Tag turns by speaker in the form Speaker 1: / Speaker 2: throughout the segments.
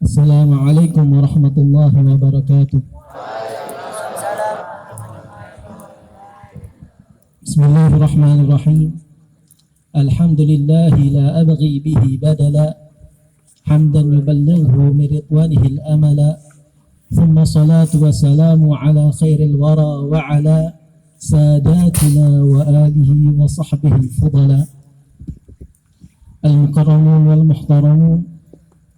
Speaker 1: Assalamualaikum warahmatullahi wabarakatuh. Bismillahirrahmanirrahim. Alhamdulillahi la abghi bihi badala hamdan yuballighu min ridwanihi al-amala. Thumma salatu wa salamu ala khairil wara wa ala sadatina wa alihi wa sahbihi al-fudala. Al-mukarramun wal muhtaramun,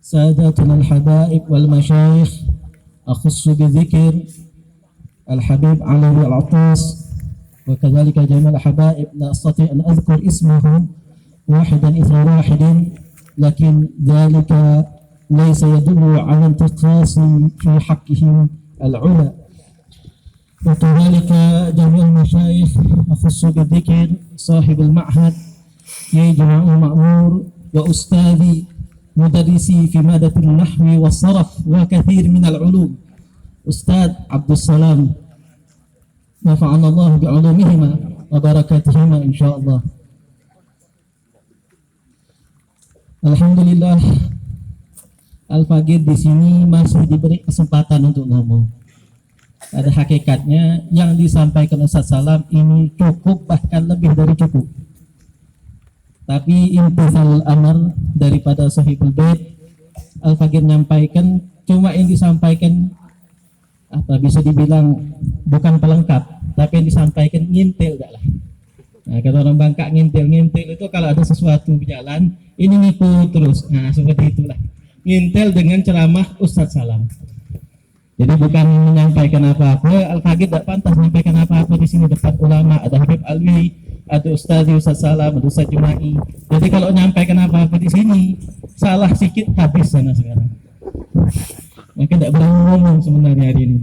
Speaker 1: ساداتنا الحبائب والمشايخ، أخص بذكر الحبيب علوي العطاس وكذلك جميع الحبائب لا أستطيع أن أذكر اسمهم واحدا إثر واحد، لكن ذلك ليس يدل على انتقاص في حقهم العلا. وكذلك جميع المشايخ أخص بذكر صاحب المعهد يجمع المأمور وأستاذي مدرسي في مادة النحو والصرف وكثير من العلوم، أستاذ عبد السلام، نفعنا الله بعلومهما وبركاتهما إن شاء الله. Alhamdulillah, Al-Faqih di sini masih diberi kesempatan untuk ngomong. Pada hakikatnya yang disampaikan Ustaz Salam ini cukup, bahkan lebih dari cukup. Tapi imtithal amar daripada Sahibul Bait, Al-Faqih menyampaikan, cuma yang disampaikan bisa dibilang bukan pelengkap, tapi yang disampaikan ngintil enggak lah. Nah, kata orang Bangka ngintil itu kalau ada sesuatu berjalan, ini ngikut terus. Nah, seperti itulah. Ngintil dengan ceramah Ustaz Salam. Jadi bukan menyampaikan apa-apa, Al-Faqih tidak pantas menyampaikan apa-apa di sini depan ulama, ada Habib Alwi, ada Ustaz Salam, ada Ustaz Juma'i. Jadi kalau menyampaikan apa-apa di sini salah sedikit habis sana sekarang. Maka tidak berani ngomong sebenarnya hari ini.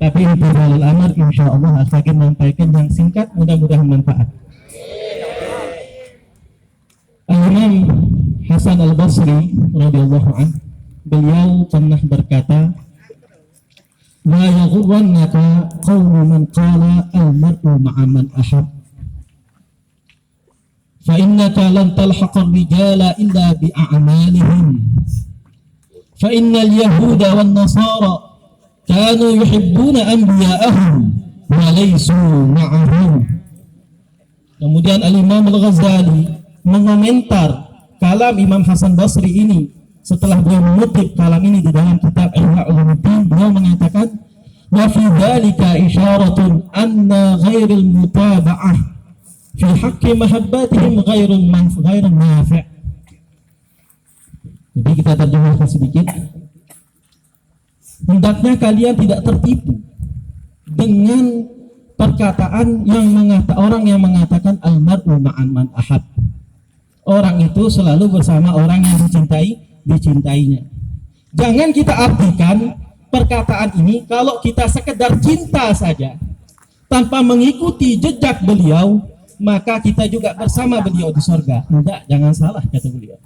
Speaker 1: Tapi intihalul amar insyaallah Al-Faqih menyampaikan yang singkat, mudah-mudahan manfaat. Al-Imam Hasan Al-Basri radhiyallahu anhu, beliau pernah berkata, "La yaghurrannaka qawlu man qala al-mar'u ma'a man ahab. فإنك لن تلحق الرجال إلا بأعمالهم فإن اليهود والنصارى كانوا يحبون أنبياءهم وليسوا معهم." Kemudian Al-Imam Al-Ghazali mengomentar kalam Imam Hasan Basri ini setelah beliau mengutip kalam ini di dalam kitab Ihya Ulumuddin. Beliau mengatakan, "Wa fi dzalika isyaratun anna ghairil mutaba'ah fi haqqi mahabbatihim ghairun nafi'." Jadi kita terjemahkan sedikit. Hendaknya kalian tidak tertipu dengan perkataan orang yang mengatakan al-mar'u ma'an man ahab. Orang itu selalu bersama orang yang dicintainya. Jangan kita artikan perkataan ini kalau kita sekedar cinta saja tanpa mengikuti jejak beliau, maka kita juga bersama beliau di surga. Tidak, jangan salah kata beliau.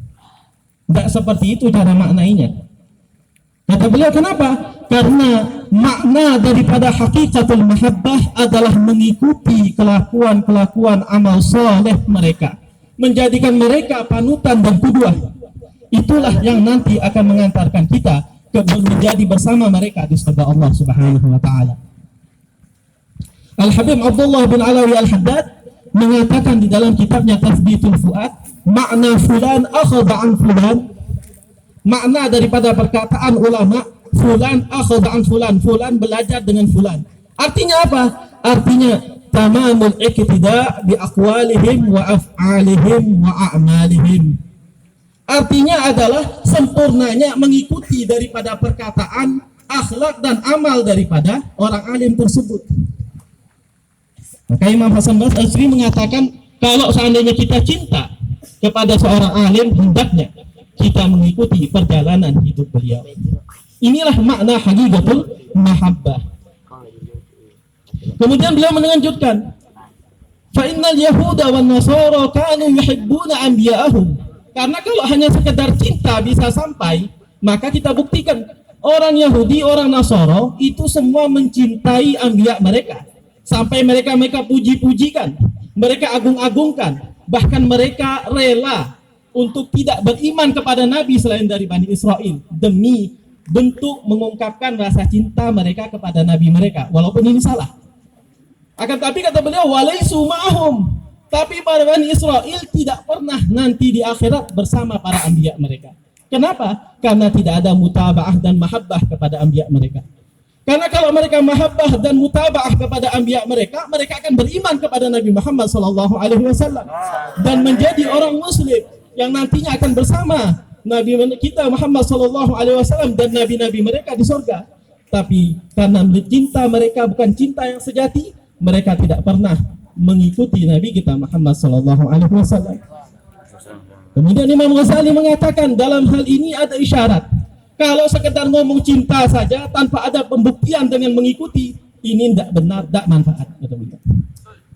Speaker 1: Tidak seperti itu cara maknainya. Kata beliau, kenapa? Karena makna daripada hakikatul mahabbah adalah mengikuti kelakuan amal soleh mereka, menjadikan mereka panutan dan qudwah. Itulah yang nanti akan mengantarkan kita ke menjadi bersama mereka di surga Allah Subhanahu wa taala. Al-Habib Abdullah bin Alawi Al-Haddad mengatakan di dalam kitabnya Tathbitul Fuad, makna fulan akhadha an fulan, makna daripada perkataan ulama fulan akhadha an fulan, fulan belajar dengan fulan. Artinya apa? Artinya tamamul iqtida bi aqwalihim wa af'alihim wa a'malihim. Artinya adalah sempurnanya mengikuti daripada perkataan, akhlak dan amal daripada orang alim tersebut. Maka Imam Hasan Basri mengatakan, kalau seandainya kita cinta kepada seorang alim, hendaknya kita mengikuti perjalanan hidup beliau. Inilah makna hakikatul mahabbah. Kemudian beliau melanjutkan, fa innal yahuda wan nasara kanu yuhibbuna anbiya'ahum. Karena kalau hanya sekedar cinta bisa sampai, maka kita buktikan orang Yahudi, orang Nasara itu semua mencintai anbiya mereka. Sampai mereka puji-pujikan, mereka agung-agungkan, bahkan mereka rela untuk tidak beriman kepada Nabi selain dari Bani Israel demi bentuk mengungkapkan rasa cinta mereka kepada Nabi mereka, walaupun ini salah. Akan tapi kata beliau, walaisu ma'ahum, tapi para Bani Israel tidak pernah nanti di akhirat bersama para anbiya mereka. Kenapa? Karena tidak ada mutaba'ah dan mahabbah kepada anbiya mereka. Karena kalau mereka mahabbah dan mutaba'ah kepada anbiya mereka, mereka akan beriman kepada Nabi Muhammad SAW dan menjadi orang muslim yang nantinya akan bersama Nabi kita Muhammad SAW dan nabi-nabi mereka di surga. Tapi karena cinta mereka bukan cinta yang sejati, mereka tidak pernah mengikuti Nabi kita Muhammad SAW. Kemudian Imam Ghazali mengatakan dalam hal ini ada isyarat. Kalau sekedar ngomong cinta saja tanpa ada pembuktian dengan mengikuti, ini tidak benar, tidak manfaat.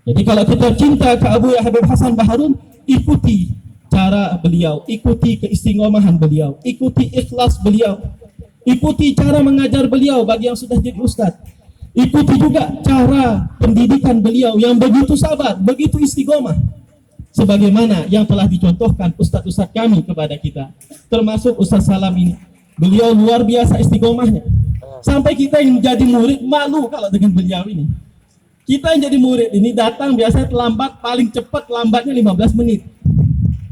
Speaker 1: Jadi kalau kita cinta ke Abu Habib Hasan Baharun, ikuti cara beliau, ikuti keistiqomahan beliau, ikuti ikhlas beliau, ikuti cara mengajar beliau bagi yang sudah jadi ustadz, ikuti juga cara pendidikan beliau yang begitu sabar, begitu istiqomah, sebagaimana yang telah dicontohkan ustadz-ustadz kami kepada kita, termasuk Ustadz Salam ini. Beliau luar biasa istiqomahnya, sampai kita yang jadi murid malu kalau dengan beliau ini. Kita yang jadi murid ini datang biasanya terlambat, paling cepat lambatnya 15 menit.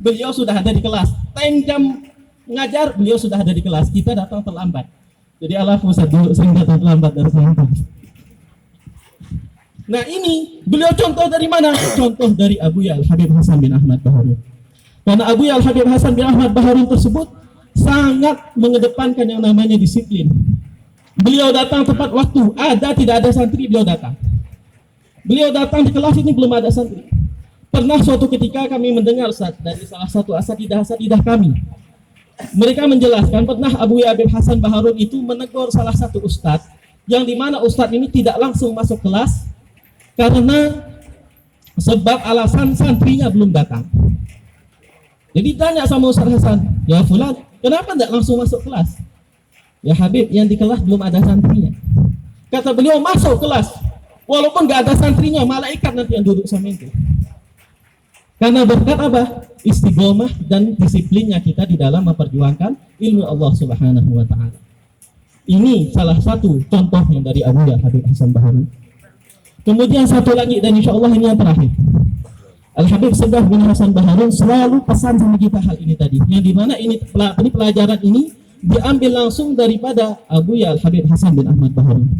Speaker 1: Beliau sudah ada di kelas. 10 jam ngajar, beliau sudah ada di kelas. Kita datang terlambat. Jadi Ustaz dulu sering datang terlambat dari sana. Nah ini, beliau contoh dari mana? Contoh dari Abu Al Habib Hasan bin Ahmad Baharun. Karena Abu Al Habib Hasan bin Ahmad Baharun tersebut sangat mengedepankan yang namanya disiplin. Beliau datang tepat waktu. Ada tidak ada santri, beliau datang. Beliau datang di kelas ini belum ada santri. Pernah suatu ketika kami mendengar Ustaz, dari salah satu asatidah kami. Mereka menjelaskan pernah Abu Habib Hasan Baharun itu menegur salah satu ustadz, yang dimana ustadz ini tidak langsung masuk kelas karena sebab alasan santrinya belum datang. Jadi tanya sama Ustaz Hasan, ya Fulan, kenapa tidak langsung masuk kelas? Ya Habib, yang di kelas belum ada santrinya. Kata beliau, masuk kelas, walaupun nggak ada santrinya, malaikat nanti yang duduk sama itu. Karena berkat apa? Istiqomah dan disiplinnya kita di dalam memperjuangkan ilmu Allah Subhanahu wa Ta'ala. Ini salah satu contoh yang dari Abu Habib Hasan Baharun. Kemudian satu lagi, dan insya Allah ini yang terakhir. Al-Habib Segaf bin Hasan Baharun selalu pesan sama kita hal ini tadi, yang dimana ini pelajaran ini diambil langsung daripada Abu Al-Habib Hasan bin Ahmad Baharun.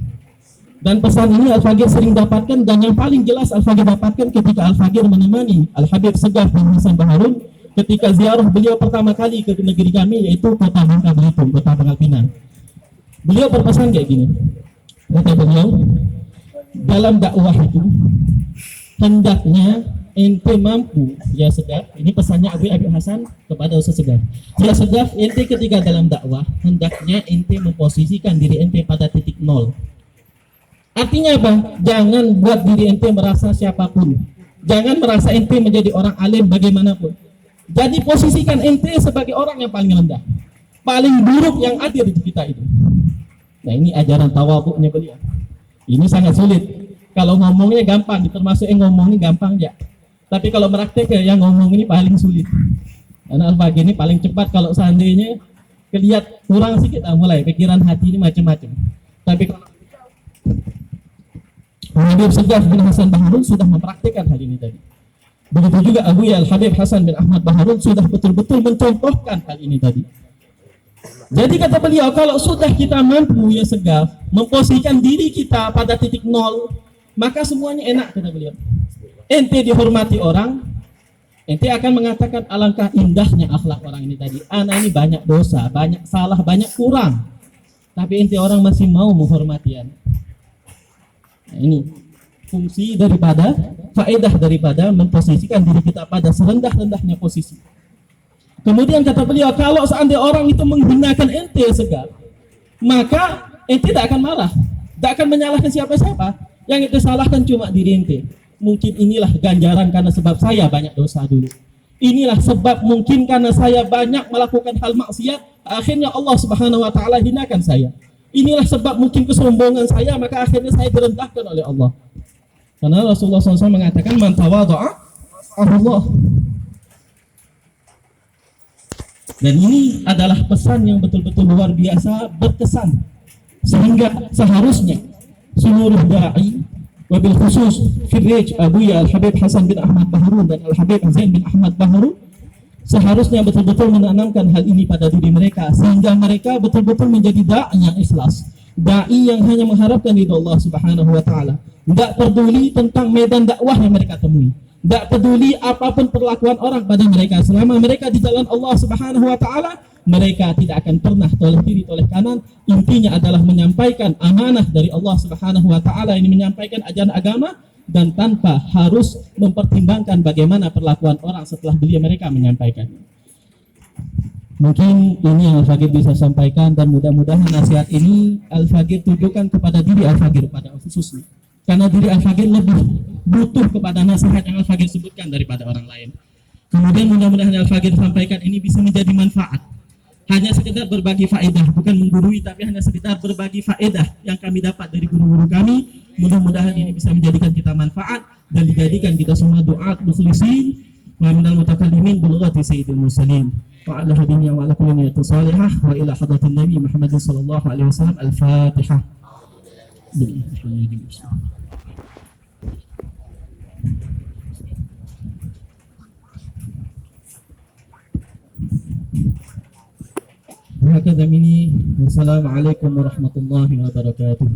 Speaker 1: Dan pesan ini Al-Fagir sering dapatkan, dan yang paling jelas Al-Fagir dapatkan ketika Al-Fagir menemani Al-Habib Segaf bin Hasan Baharun ketika ziarah beliau pertama kali ke negeri kami, yaitu kota Bangka Belitung, kota Pangkal Pinang. Beliau berpesan kayak gini, kata beliau, dalam dakwah itu hendaknya ente mampu, ya Segaf, ini pesannya Abu Habib Hasan kepada Ustaz Segaf. Ya Segaf, ente ketika dalam dakwah hendaknya ente memposisikan diri ente pada titik nol. Artinya apa? Jangan buat diri ente merasa siapapun. Jangan merasa ente menjadi orang alim bagaimanapun. Jadi posisikan ente sebagai orang yang paling rendah, paling buruk yang ada di kita itu. Nah ini ajaran tawadhu'nya beliau. Ini sangat sulit. Kalau ngomongnya gampang, termasuk yang ngomongnya gampang ya. Tapi kalau praktek yang ngomong ini paling sulit. Karena Al-Fagir ini paling cepat kalau seandainya kelihatan kurang sedikit, mulai pikiran hati ini macam-macam. Tapi kalau Habib Segaf bin Hasan Baharun sudah mempraktikkan hal ini tadi. Begitu juga Abu Al-Habib Hasan bin Ahmad Baharun sudah betul-betul mencontohkan hal ini tadi. Jadi kata beliau, kalau sudah kita mampu ya Segaf memposisikan diri kita pada titik nol, maka semuanya enak, kata beliau. Ente dihormati orang, ente akan mengatakan alangkah indahnya akhlak orang ini tadi. Anak ini banyak dosa, banyak salah, banyak kurang, tapi ente orang masih mau menghormati anak. Nah, ini fungsi daripada, faedah daripada memposisikan diri kita pada serendah-rendahnya posisi. Kemudian kata beliau, kalau seandainya orang itu menghinakan ente Segaf, maka ente tidak akan marah, tidak akan menyalahkan siapa-siapa. Yang ente salahkan cuma diri ente. Mungkin inilah ganjaran karena sebab saya banyak dosa dulu. Inilah sebab mungkin karena saya banyak melakukan hal maksiat, akhirnya Allah Subhanahu wa Ta'ala hinakan saya. Inilah sebab mungkin kesombongan saya, maka akhirnya saya direndahkan oleh Allah. Karena Rasulullah SAW mengatakan, man tawadha'a Allah. Dan ini adalah pesan yang betul-betul luar biasa berkesan, sehingga seharusnya seluruh da'i, wabil khusus Firrij Abuya Al-Habib Hasan bin Ahmad Baharun dan Al-Habib Zain bin Ahmad Baharun, seharusnya betul-betul menanamkan hal ini pada diri mereka, sehingga mereka betul-betul menjadi da'i yang ikhlas, da'i yang hanya mengharapkan ridha Allah Subhanahu wa taala, tidak peduli tentang medan dakwah yang mereka temui, tidak peduli apapun perlakuan orang pada mereka, selama mereka di jalan Allah Subhanahu wa taala, mereka tidak akan pernah toleh kiri toleh kanan. Intinya adalah menyampaikan amanah dari Allah Subhanahu wa taala, ini menyampaikan ajaran agama, dan tanpa harus mempertimbangkan bagaimana perlakuan orang setelah beliau mereka menyampaikan. Mungkin ini yang Al-Faqir bisa sampaikan, dan mudah-mudahan nasihat ini Al-Faqir tujukan kepada diri Al-Faqir pada khususnya, karena diri Al-Faqir lebih butuh kepada nasihat yang Al-Faqir sebutkan daripada orang lain. Kemudian mudah-mudahan Al-Faqir sampaikan ini bisa menjadi manfaat, hanya sekedar berbagi faedah, bukan menggurui, tapi hanya sekedar berbagi faedah yang kami dapat dari guru-guru kami. Mudah-mudahan ini bisa menjadikan kita manfaat dan dijadikan kita semua du'at mukhlisin wa minal mutakallimin bil lughati sayyidil mursalin wa ala hadinya wa ala kulli niyatin salihah wa ila hadratin nabi Muhammadin sallallahu alaihi wasallam. Al-Fatihah. Wassalamualaikum warahmatullahi wabarakatuh.